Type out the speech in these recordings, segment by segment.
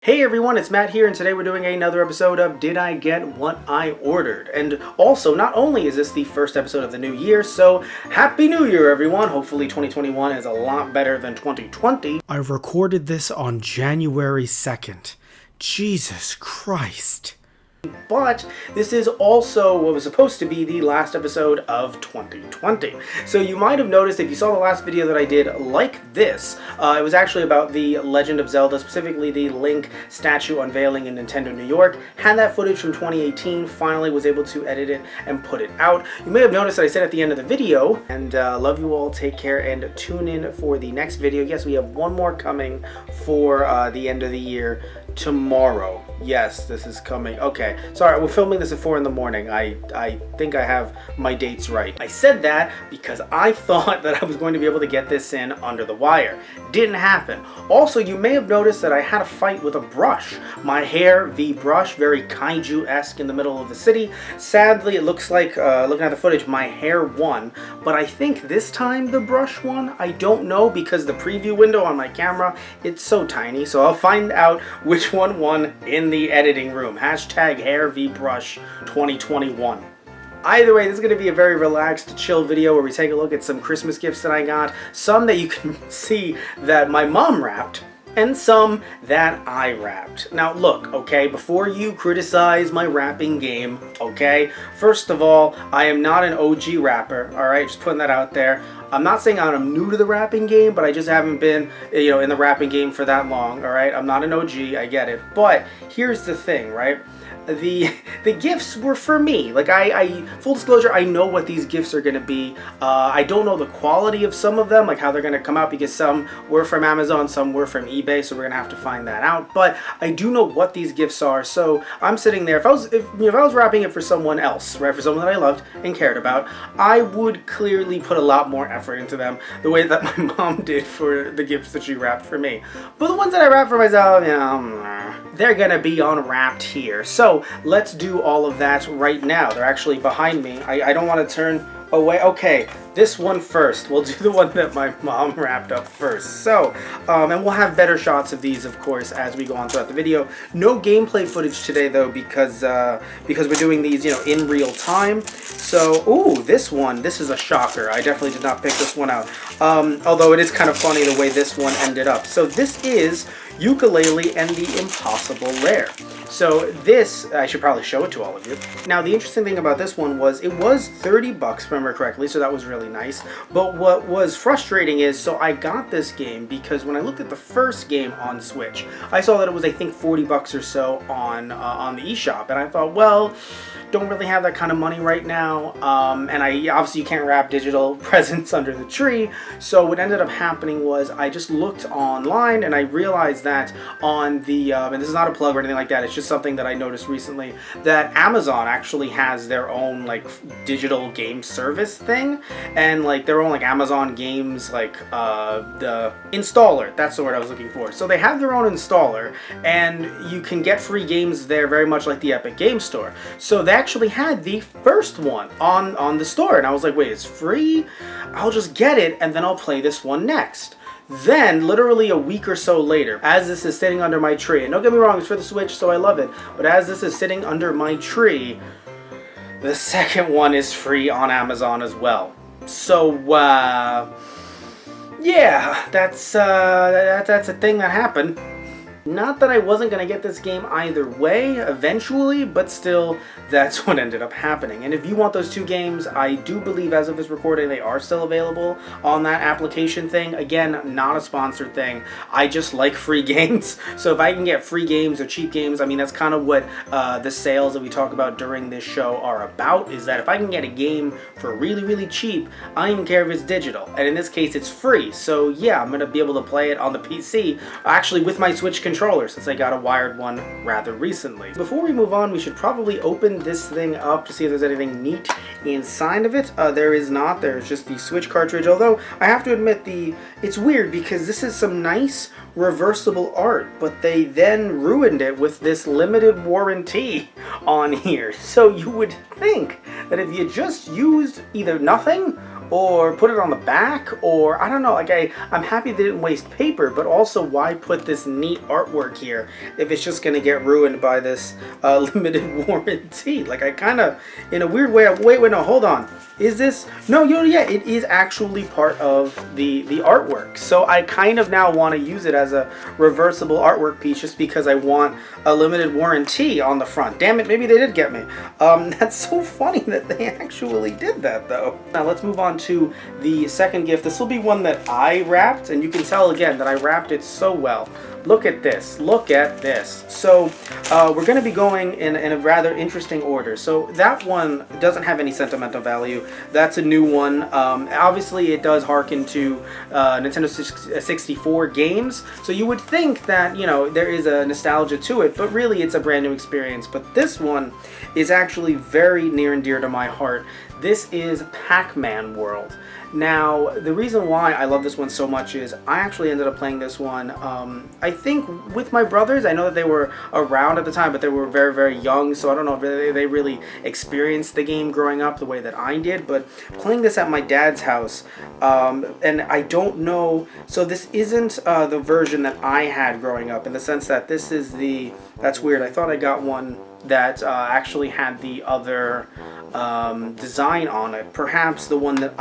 Hey everyone, it's Matt here, and today we're doing another episode of Did I Get What I Ordered? And also, not only is this the first episode of the new year, so Happy New Year everyone! Hopefully 2021 is a lot better than 2020. I recorded this on January 2nd. Jesus Christ. But this is also what was supposed to be the last episode of 2020. So you might have noticed if you saw the last video that I did like this, it was actually about the Legend of Zelda, specifically the Link statue unveiling in Nintendo New York. Had that footage from 2018, finally was able to edit it and put it out. You may have noticed that I said at the end of the video, and love you all, take care, and tune in for the next video. Yes, we have one more coming for the end of the year tomorrow. Yes, this is coming. Okay, sorry, we're filming this at 4 in the morning. I think I have my dates right. I said that because I thought that I was going to be able to get this in under the wire. Didn't happen. Also, you may have noticed that I had a fight with a brush. My hair v brush, very kaiju-esque in the middle of the city. Sadly, it looks like, looking at the footage, my hair won. But I think this time the brush won. I don't know because the preview window on my camera, it's so tiny. So I'll find out which one won in the editing room. Hashtag hair v brush 2021. Either way, this is going to be a very relaxed, chill video where we take a look at some Christmas gifts that I got, some that you can see that my mom wrapped, and some that I wrapped. Now look, okay, before you criticize my wrapping game, okay, first of all, I am not an OG rapper, alright, just putting that out there. I'm not saying I'm new to the rapping game, but I just haven't been, in the rapping game for that long, alright? I'm not an OG, I get it. But here's the thing, right? The gifts were for me. Like, I full disclosure, I know what these gifts are going to be. I don't know the quality of some of them, like how they're going to come out, because some were from Amazon, some were from eBay, so we're going to have to find that out. But I do know what these gifts are, so I'm sitting there. If I was wrapping it for someone else, right, for someone that I loved and cared about, I would clearly put a lot more effort into them, the way that my mom did for the gifts that she wrapped for me. But the ones that I wrapped for myself, they're going to be unwrapped here. So let's do all of that right now. They're actually behind me. I don't want to turn away. Okay, this one first. We'll do the one that my mom wrapped up first. So, and we'll have better shots of these, of course, as we go on throughout the video. No gameplay footage today, though, because we're doing these, in real time. So, ooh, this is a shocker. I definitely did not pick this one out. Although it is kind of funny the way this one ended up. So this is Yooka-Laylee and the Impossible Lair. So this, I should probably show it to all of you. Now the interesting thing about this one was it was 30 bucks if I remember correctly, so that was really nice. But what was frustrating is, so I got this game because when I looked at the first game on Switch, I saw that it was, I think, 40 bucks or so on the eShop, and I thought, well, don't really have that kind of money right now, and obviously you can't wrap digital presents under the tree. So what ended up happening was I just looked online and I realized that on the and this is not a plug or anything like that, it's just something that I noticed recently, that Amazon actually has their own like digital game service thing, and like their own like Amazon games, like the installer, that's the word I was looking for. So they have their own installer and you can get free games there, very much like the Epic Game Store. So they actually had the first one on the store, and I was like, wait, it's free? I'll just get it and then I'll play this one next. Then, literally a week or so later, as this is sitting under my tree, and don't get me wrong, it's for the Switch, so I love it, but as this is sitting under my tree, the second one is free on Amazon as well. So, yeah, that's a thing that happened. Not that I wasn't going to get this game either way, eventually, but still, that's what ended up happening. And if you want those two games, I do believe as of this recording, they are still available on that application thing. Again, not a sponsored thing. I just like free games. So if I can get free games or cheap games, I mean, that's kind of what the sales that we talk about during this show are about, is that if I can get a game for really, really cheap, I don't even care if it's digital. And in this case, it's free. So yeah, I'm going to be able to play it on the PC, actually with my Switch controller, since I got a wired one rather recently. Before we move on, we should probably open this thing up to see if there's anything neat inside of it. There is not. There's just the Switch cartridge, although I have to admit it's weird because this is some nice reversible art, but they then ruined it with this limited warranty on here. So you would think that if you just used either nothing or put it on the back, or I don't know. Like I'm happy they didn't waste paper, but also why put this neat artwork here if it's just gonna get ruined by this limited warranty? Like I kind of, in a weird way, wait, no, hold on. Is this, no, yeah, it is actually part of the artwork. So I kind of now want to use it as a reversible artwork piece just because I want a limited warranty on the front. Damn it, maybe they did get me. That's so funny that they actually did that though. Now let's move on to the second gift. This will be one that I wrapped, and you can tell again that I wrapped it so well. Look at this. Look at this. So we're going to be going in a rather interesting order. So that one doesn't have any sentimental value. That's a new one. Obviously, it does harken to Nintendo 64 games. So you would think that, you know, there is a nostalgia to it, but really it's a brand new experience. But this one is actually very near and dear to my heart. This is Pac-Man World. Now, the reason why I love this one so much is I actually ended up playing this one, I think with my brothers. I know that they were around at the time, but they were very, very young, so I don't know if they really experienced the game growing up the way that I did, but playing this at my dad's house, and I don't know, so this isn't the version that I had growing up, in the sense that this is that's weird, I thought I got one that actually had the other design on it. Perhaps the one that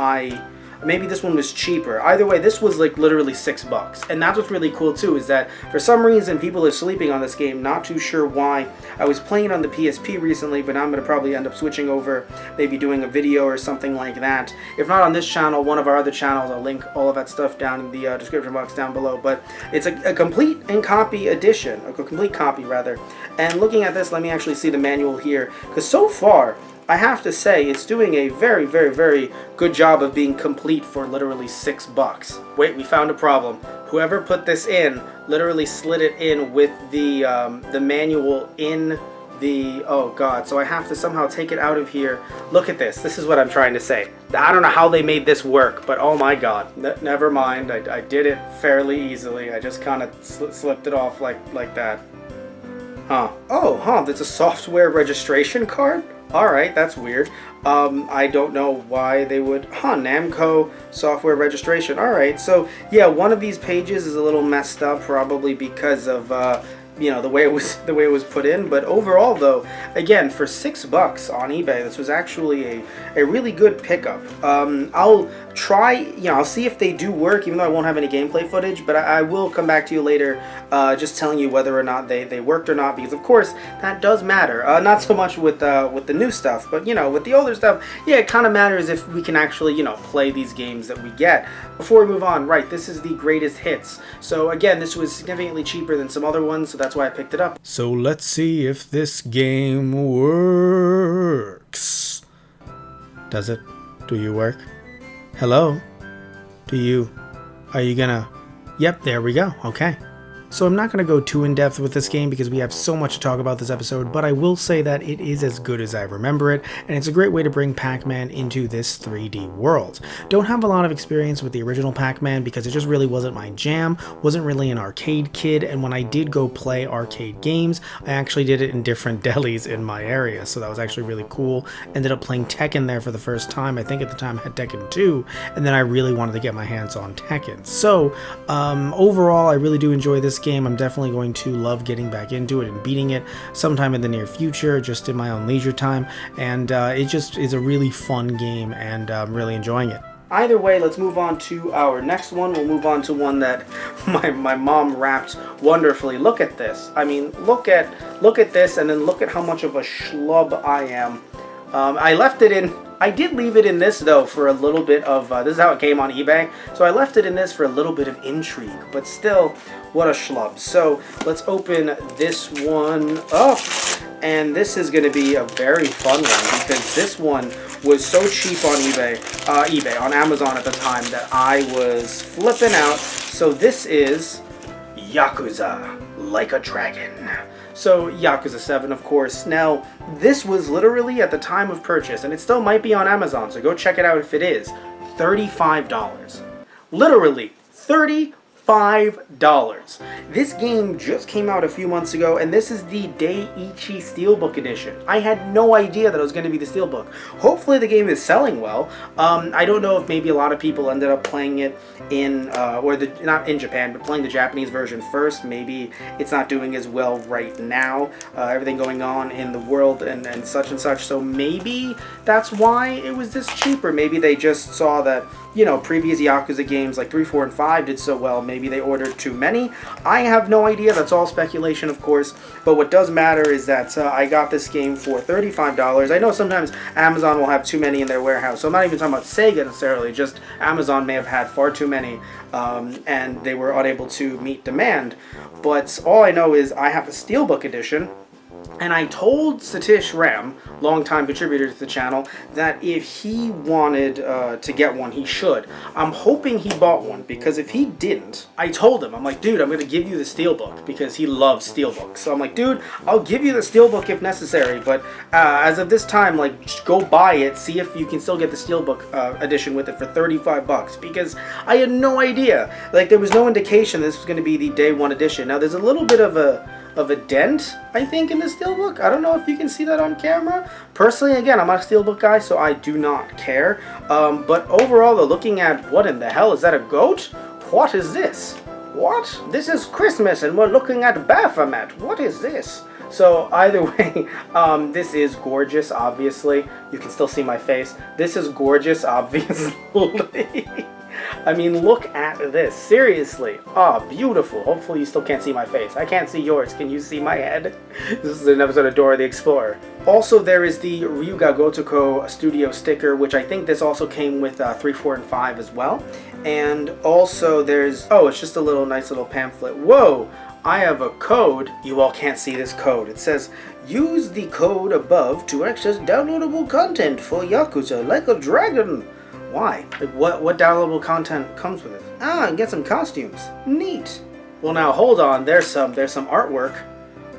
maybe this one was cheaper. Either way, this was like literally $6. And that's what's really cool too, is that for some reason people are sleeping on this game. Not too sure why. I was playing on the PSP recently, but I'm going to probably end up switching over, maybe doing a video or something like that. If not on this channel, one of our other channels. I'll link all of that stuff down in the description box down below. But it's a complete and copy edition, a complete copy rather. And looking at this, let me actually see the manual here, because so far I have to say it's doing a very, very, very good job of being complete for literally $6. Wait, we found a problem. Whoever put this in literally slid it in with the manual in the, oh god, so I have to somehow take it out of here. Look at this. This is what I'm trying to say. I don't know how they made this work, but oh my god. Never mind. I did it fairly easily. I just kind of slipped it off like that. Huh. Oh, huh. That's a software registration card? Alright, that's weird. I don't know why they would... Namco software registration. Alright, so yeah, one of these pages is a little messed up, probably because of you know, the way it was put in. But overall though, again, for $6 on eBay, this was actually a really good pickup. I'll try, you know, I'll see if they do work, even though I won't have any gameplay footage, but I will come back to you later just telling you whether or not they worked or not, because of course that does matter. Not so much with the new stuff, but you know, with the older stuff, yeah, it kind of matters if we can actually, you know, play these games that we get. Before we move on, right, this is the greatest hits. So again, this was significantly cheaper than some other ones, so that's why I picked it up. So let's see if this game works. Does it? Do you work? Hello? Are you gonna... Yep, there we go. Okay. So I'm not going to go too in-depth with this game because we have so much to talk about this episode, but I will say that it is as good as I remember it, and it's a great way to bring Pac-Man into this 3D world. Don't have a lot of experience with the original Pac-Man because it just really wasn't my jam, wasn't really an arcade kid, and when I did go play arcade games, I actually did it in different delis in my area, so that was actually really cool. Ended up playing Tekken there for the first time. I think at the time I had Tekken 2, and then I really wanted to get my hands on Tekken. So overall, I really do enjoy this game. I'm definitely going to love getting back into it and beating it sometime in the near future, just in my own leisure time, and it just is a really fun game, and I'm really enjoying it. Either way, let's move on to our next one. We'll move on to one that my mom wrapped wonderfully. Look at this. I mean, look at this, and then look at how much of a schlub I am. I left it in... I did leave it in this, though, for a little bit of... this is how it came on eBay. So I left it in this for a little bit of intrigue. But still, what a schlub. So let's open this one up. And this is going to be a very fun one, because this one was so cheap on on Amazon at the time, that I was flipping out. So this is Yakuza Like a Dragon. So Yakuza 7, of course. Now, this was literally at the time of purchase, and it still might be on Amazon, so go check it out if it is, $35. Literally, $35. $35. This game just came out a few months ago, and this is the Daiichi Steelbook Edition. I had no idea that it was going to be the Steelbook. Hopefully the game is selling well. I don't know if maybe a lot of people ended up playing it in, not in Japan, but playing the Japanese version first. Maybe it's not doing as well right now. Everything going on in the world and such, so maybe that's why it was this cheap, or maybe they just saw that, you know, previous Yakuza games like 3, 4, and 5 did so well. Maybe they ordered too many. I have no idea. That's all speculation, of course. But what does matter is that I got this game for $35. I know sometimes Amazon will have too many in their warehouse. So I'm not even talking about Sega necessarily. Just Amazon may have had far too many and they were unable to meet demand. But all I know is I have the Steelbook Edition. And I told Satish Ram, longtime contributor to the channel, that if he wanted to get one, he should. I'm hoping he bought one, because if he didn't, I told him, I'm like, dude, I'm going to give you the Steelbook, because he loves Steelbooks. So I'm like, dude, I'll give you the Steelbook if necessary, but as of this time, like, just go buy it, see if you can still get the Steelbook edition with it for $35, because I had no idea. Like, there was no indication this was going to be the day one edition. Now, there's a little bit of a dent, I think, in the Steelbook. I don't know if you can see that on camera. Personally, again, I'm not a Steelbook guy, so I do not care. But overall, though, looking at, what in the hell, is that a goat? What is this? What? This is Christmas, and we're looking at Baphomet. What is this? So, either way, this is gorgeous, obviously. You can still see my face. This is gorgeous, obviously. I mean, look at this. Seriously. Oh, beautiful. Hopefully you still can't see my face. I can't see yours. Can you see my head? This is an episode of Dora the Explorer. Also, there is the Ryuga Gotoku Studio sticker, which I think this also came with 3, 4, and 5 as well. And also there's... oh, it's just a little nice little pamphlet. Whoa! I have a code. You all can't see this code. It says, use the code above to access downloadable content for Yakuza Like a Dragon. Why? Like, what downloadable content comes with it? Ah, and get some costumes. Neat. Well, now hold on. There's some artwork.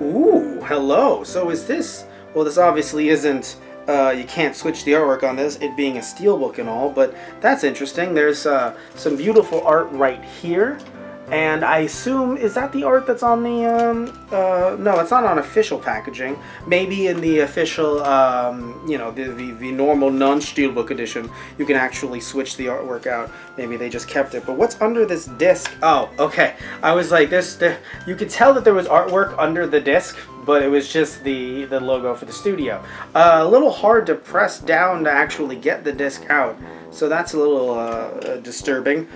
Ooh, hello. So is this? Well, this obviously isn't. You can't switch the artwork on this, it being a steelbook and all. But that's interesting. There's some beautiful art right here. And I assume, is that the art that's on the, no, it's not on official packaging. Maybe in the official, you know, the normal non-steelbook edition, you can actually switch the artwork out. Maybe they just kept it. But what's under this disc? Oh, okay. I was like, you could tell that there was artwork under the disc, but it was just the logo for the studio. A little hard to press down to actually get the disc out. So that's a little disturbing.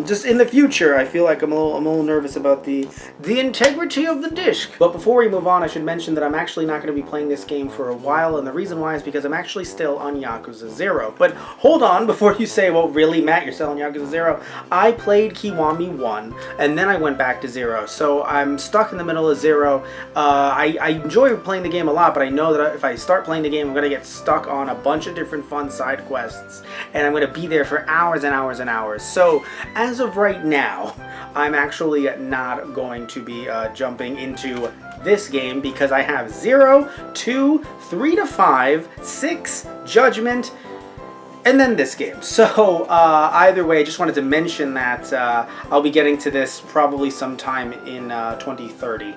Just in the future, I feel like I'm a little nervous about the integrity of the disc. But before we move on, I should mention that I'm actually not going to be playing this game for a while, and the reason why is because I'm actually still on Yakuza 0. But hold on, before you say, well, really, Matt, you're still on Yakuza 0? I played Kiwami 1, and then I went back to 0. So I'm stuck in the middle of 0. I enjoy playing the game a lot, but I know that if I start playing the game, I'm going to get stuck on a bunch of different fun side quests, and I'm going to be there for hours and hours and hours. So as of right now, I'm actually not going to be jumping into this game because I have 0, 2, 3 to 5, 6, Judgment, and then this game. So either way, I just wanted to mention that I'll be getting to this probably sometime in 2030.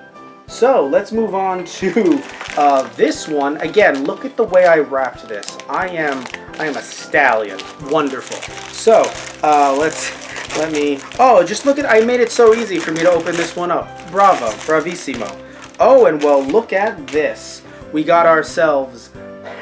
So let's move on to this one. Again, look at the way I wrapped this. I am a stallion. Wonderful. So let me. Oh, just look at. I made it so easy for me to open this one up. Bravo, bravissimo. Oh, and well, look at this. We got ourselves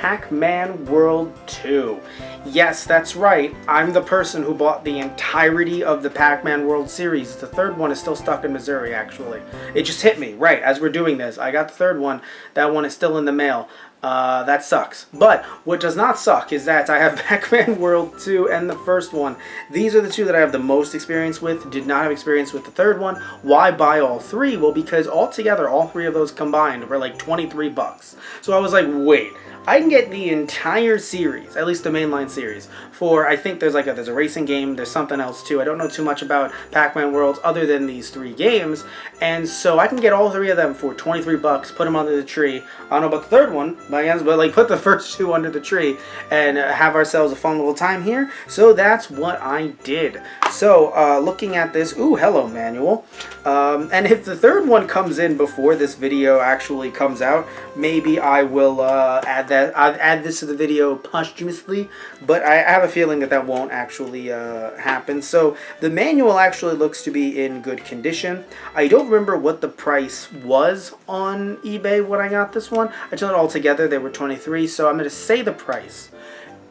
Pac-Man World 2. Yes, that's right. I'm the person who bought the entirety of the Pac-Man World series. The third one is still stuck in Missouri, actually. It just hit me, right, as we're doing this. I got the third one. That one is still in the mail. That sucks. But what does not suck is that I have Pac-Man World 2 and the first one. These are the two that I have the most experience with. Did not have experience with the third one. Why buy all three? Well, because altogether, all three of those combined were like $23. So I was like, wait. I can get the entire series, at least the mainline series, for, I think there's a racing game, there's something else too. I don't know too much about Pac-Man Worlds other than these 3 games, and so I can get all 3 of them for $23, put them under the tree. I don't know about the third one, my hands, but like put the first two under the tree and have ourselves a fun little time here. So that's what I did. So looking at this, ooh, hello manual. And if the third one comes in before this video actually comes out, maybe I will add this to the video posthumously, but I have a feeling that that won't actually happen. So the manual actually looks to be in good condition. I don't remember what the price was on eBay when I got this one. I told it all together they were $23, so I'm going to say the price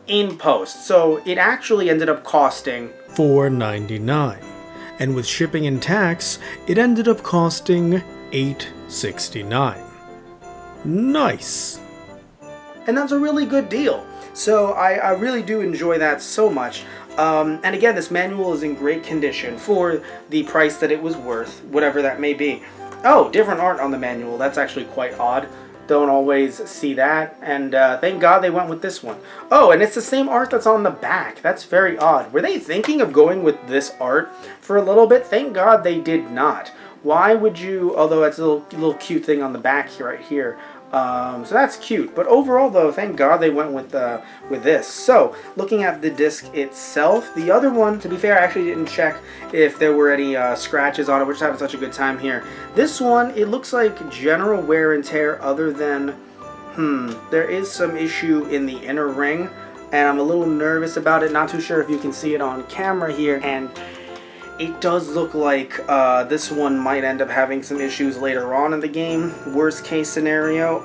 in post. So it actually ended up costing $4.99, and with shipping and tax it ended up costing $8.69. Nice. And that's a really good deal. So I really do enjoy that so much. And again, this manual is in great condition for the price that it was worth, whatever that may be. Oh, different art on the manual. That's actually quite odd. Don't always see that. And thank God they went with this one. Oh, and it's the same art that's on the back. That's very odd. Were they thinking of going with this art for a little bit? Thank God they did not. Why would you, although it's a little cute thing on the back here, right here. So that's cute, but overall though, thank God they went with this. So looking at the disc itself, the other one, to be fair, I actually didn't check if there were any scratches on it. We're just having such a good time here. This one, it looks like general wear and tear, other than there is some issue in the inner ring, and I'm a little nervous about it. Not too sure if you can see it on camera here, and it does look like this one might end up having some issues later on in the game, worst case scenario,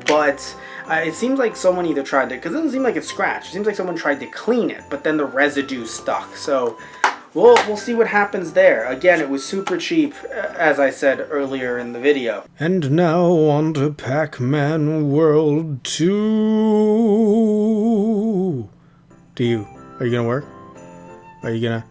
but it seems like someone either tried to, because it doesn't seem like it's scratched, it seems like someone tried to clean it, but then the residue stuck, so we'll see what happens there. Again, it was super cheap, as I said earlier in the video. And now on to Pac-Man World 2. Are you gonna work? Are you gonna...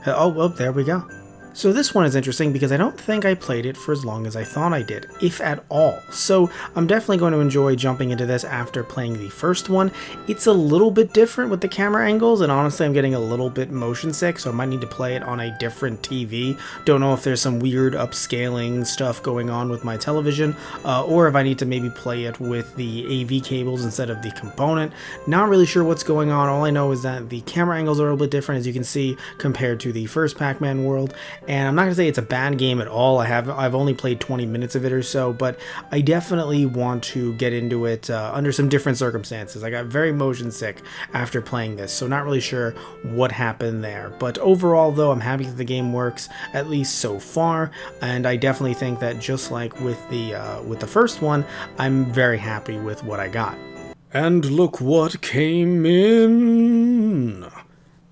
Oh, there we go. So this one is interesting because I don't think I played it for as long as I thought I did, if at all. So I'm definitely going to enjoy jumping into this after playing the first one. It's a little bit different with the camera angles, and honestly I'm getting a little bit motion sick, so I might need to play it on a different TV. Don't know if there's some weird upscaling stuff going on with my television, or if I need to maybe play it with the AV cables instead of the component. Not really sure what's going on. All I know is that the camera angles are a little bit different, as you can see, compared to the first Pac-Man World. And I'm not going to say it's a bad game at all. I've only played 20 minutes of it or so, but I definitely want to get into it under some different circumstances. I got very motion sick after playing this, so not really sure what happened there. But overall, though, I'm happy that the game works, at least so far, and I definitely think that just like with the first one, I'm very happy with what I got. And look what came in!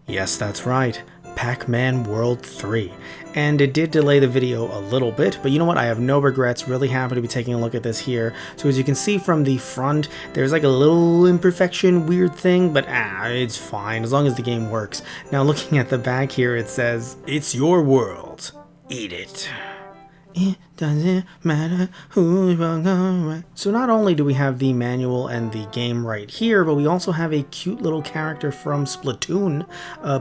Yes, that's right. Pac-Man World 3. And it did delay the video a little bit, but you know what? I have no regrets. Really happy to be taking a look at this here. So as you can see from the front, there's like a little imperfection, weird thing, but it's fine as long as the game works. Now looking at the back here, it says, "It's your world. Eat it. It doesn't matter who's wrong or right." So not only do we have the manual and the game right here, but we also have a cute little character from Splatoon.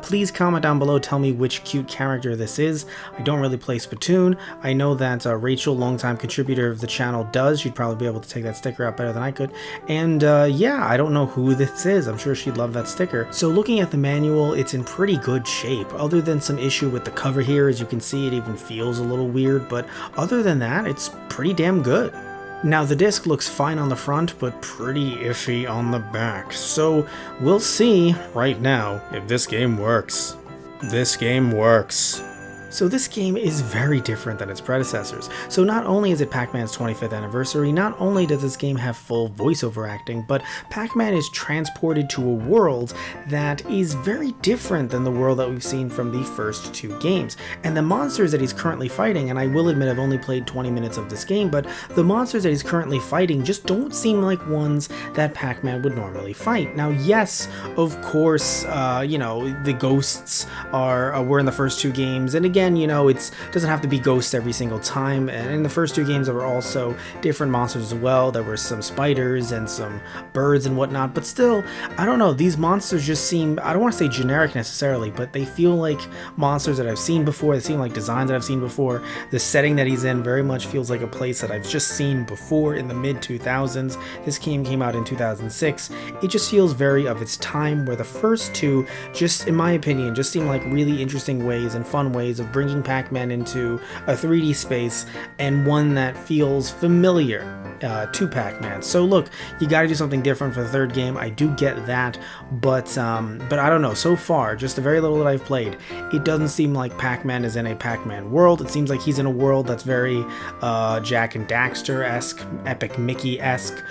Please comment down below, tell me which cute character this is. I don't really play Splatoon. I know that Rachel, longtime contributor of the channel, does. She'd probably be able to take that sticker out better than I could. And yeah, I don't know who this is. I'm sure she'd love that sticker. So looking at the manual, it's in pretty good shape. Other than some issue with the cover here, as you can see, it even feels a little weird, but other than that, it's pretty damn good. Now the disc looks fine on the front, but pretty iffy on the back, so we'll see right now if this game works. This game works. So this game is very different than its predecessors. So not only is it Pac-Man's 25th anniversary, not only does this game have full voiceover acting, but Pac-Man is transported to a world that is very different than the world that we've seen from the first two games. And the monsters that he's currently fighting, and I will admit I've only played 20 minutes of this game, but the monsters that he's currently fighting just don't seem like ones that Pac-Man would normally fight. Now yes, of course, you know, the ghosts were in the first two games, and again, again, you know, it doesn't have to be ghosts every single time. And in the first 2 games, there were also different monsters as well. There were some spiders and some birds and whatnot. But still, I don't know. These monsters just seem, I don't want to say generic necessarily, but they feel like monsters that I've seen before. They seem like designs that I've seen before. The setting that he's in very much feels like a place that I've just seen before in the mid-2000s. This game came out in 2006. It just feels very of its time, where the first 2, just in my opinion, just seem like really interesting ways and fun ways of bringing Pac-Man into a 3D space, and one that feels familiar to Pac-Man. So look, you got to do something different for the 3rd game. I do get that, but I don't know. So far, just the very little that I've played, it doesn't seem like Pac-Man is in a Pac-Man world. It seems like he's in a world that's very Jak and Daxter-esque, Epic Mickey-esque,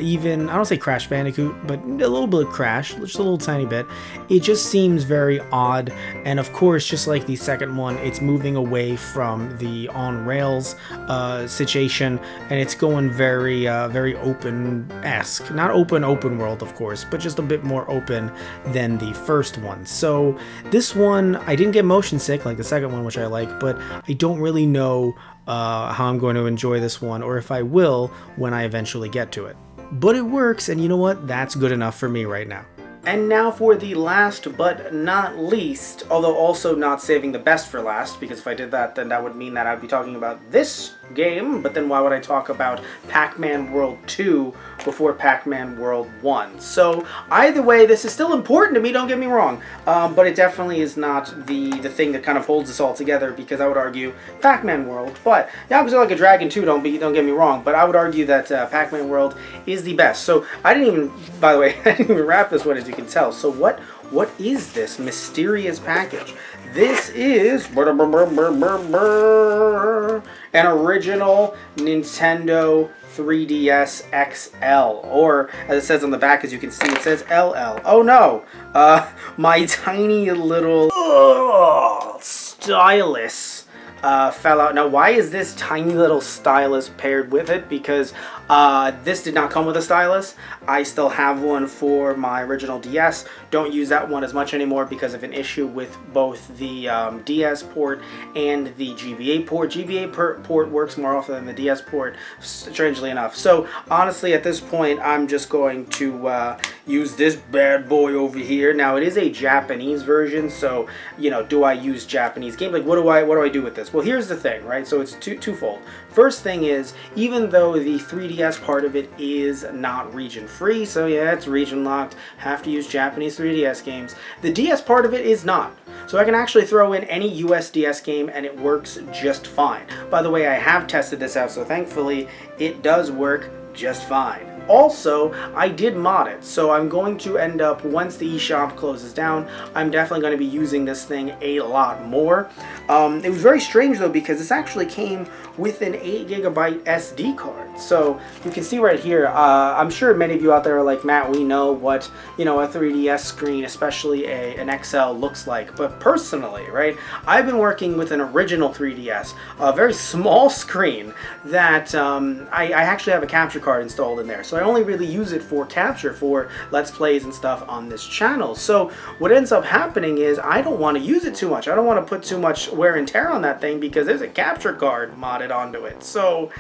even, I don't say Crash Bandicoot, but a little bit of Crash, just a little tiny bit. It just seems very odd, and of course, just like the second one, it's moving away from the on-rails situation, and it's going very open-esque. Not open world, of course, but just a bit more open than the first one. So this one, I didn't get motion sick like the second one, which I like, but I don't really know how I'm going to enjoy this one, or if I will when I eventually get to it. But it works, and you know what? That's good enough for me right now. And now for the last but not least, although also not saving the best for last, because if I did that, then that would mean that I'd be talking about this game, but then why would I talk about Pac-Man World 2 before Pac-Man World 1? So either way, this is still important to me, don't get me wrong, but it definitely is not the thing that kind of holds us all together, because I would argue Pac-Man World, but Yakuza Like a Dragon 2, don't get me wrong, but I would argue that Pac-Man World is the best. So I didn't even, by the way, I didn't even wrap this one, as you can tell. So what is this mysterious package? This is an original Nintendo 3DS XL, or as it says on the back, as you can see, it says LL. Oh no, my tiny little stylus fell out. Now, why is this tiny little stylus paired with it? Because this did not come with a stylus. I still have one for my original DS. Don't use that one as much anymore because of an issue with both the DS port and the GBA port. GBA port works more often than the DS port, strangely enough. So honestly, at this point, I'm just going to use this bad boy over here. Now, it is a Japanese version, so you know, do I use Japanese games? Like, what do I do with this? Well, here's the thing, right? So it's twofold. First thing is, even though the 3DS part of it is not region free, so yeah, it's region locked, have to use Japanese 3DS games, the DS part of it is not. So I can actually throw in any US DS game and it works just fine. By the way, I have tested this out, so thankfully it does work just fine. Also, I did mod it, so I'm going to end up, once the eShop closes down, I'm definitely going to be using this thing a lot more. It was very strange though, because this actually came with an 8GB SD card. So you can see right here, I'm sure many of you out there are like, Matt, we know what, you know, a 3DS screen, especially an XL, looks like. But personally, right, I've been working with an original 3DS, a very small screen that I actually have a capture card installed in there. So I only really use it for capture for Let's Plays and stuff on this channel. So what ends up happening is I don't want to use it too much. I don't want to put too much wear and tear on that thing because there's a capture card modded onto it. So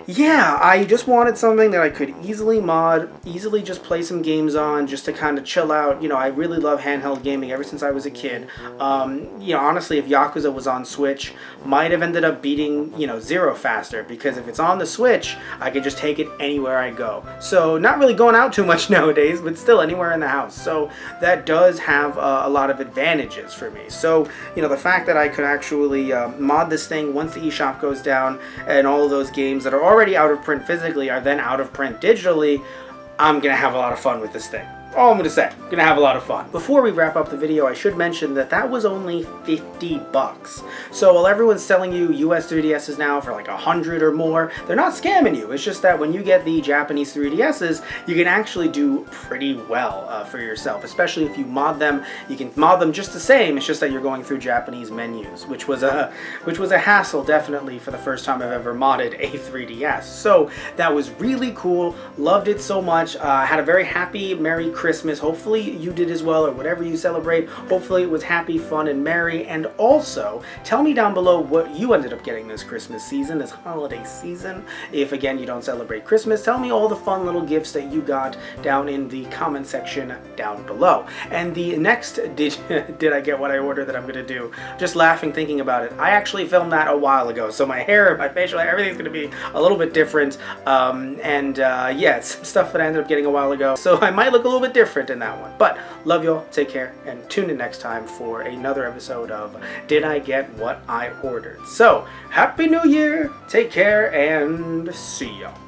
yeah, I just wanted something that I could easily mod, easily just play some games on, just to kind of chill out. You know, I really love handheld gaming ever since I was a kid. You know, honestly, if Yakuza was on Switch, might have ended up beating, you know, Zero faster, because if it's on the Switch, I could just take it anywhere I go. So, not really going out too much nowadays, but still anywhere in the house. So, that does have a lot of advantages for me. So, you know, the fact that I could actually mod this thing once the eShop goes down, and all of those games that are already out of print physically are then out of print digitally, I'm gonna have a lot of fun with this thing. All I'm gonna say, gonna have a lot of fun. Before we wrap up the video, I should mention that that was only 50 bucks. So while everyone's selling you US 3DSs now for like 100 or more, they're not scamming you. It's just that when you get the Japanese 3DSs, you can actually do pretty well for yourself, especially if you mod them. You can mod them just the same, it's just that you're going through Japanese menus, which was a hassle definitely for the first time I've ever modded a 3DS. So that was really cool, loved it so much. Had a very happy Merry Christmas. Hopefully you did as well, or whatever you celebrate. Hopefully it was happy, fun, and merry. And also, tell me down below what you ended up getting this Christmas season, this holiday season. If, again, you don't celebrate Christmas, tell me all the fun little gifts that you got down in the comment section down below. And the next did I get what I ordered that I'm going to do, just laughing thinking about it. I actually filmed that a while ago, so my hair, my facial hair, everything's going to be a little bit different. Yeah, it's some stuff that I ended up getting a while ago, so I might look a little bit different in that one. But love y'all, take care, and tune in next time for another episode of Did I Get What I Ordered? So, Happy New Year, take care, and see y'all.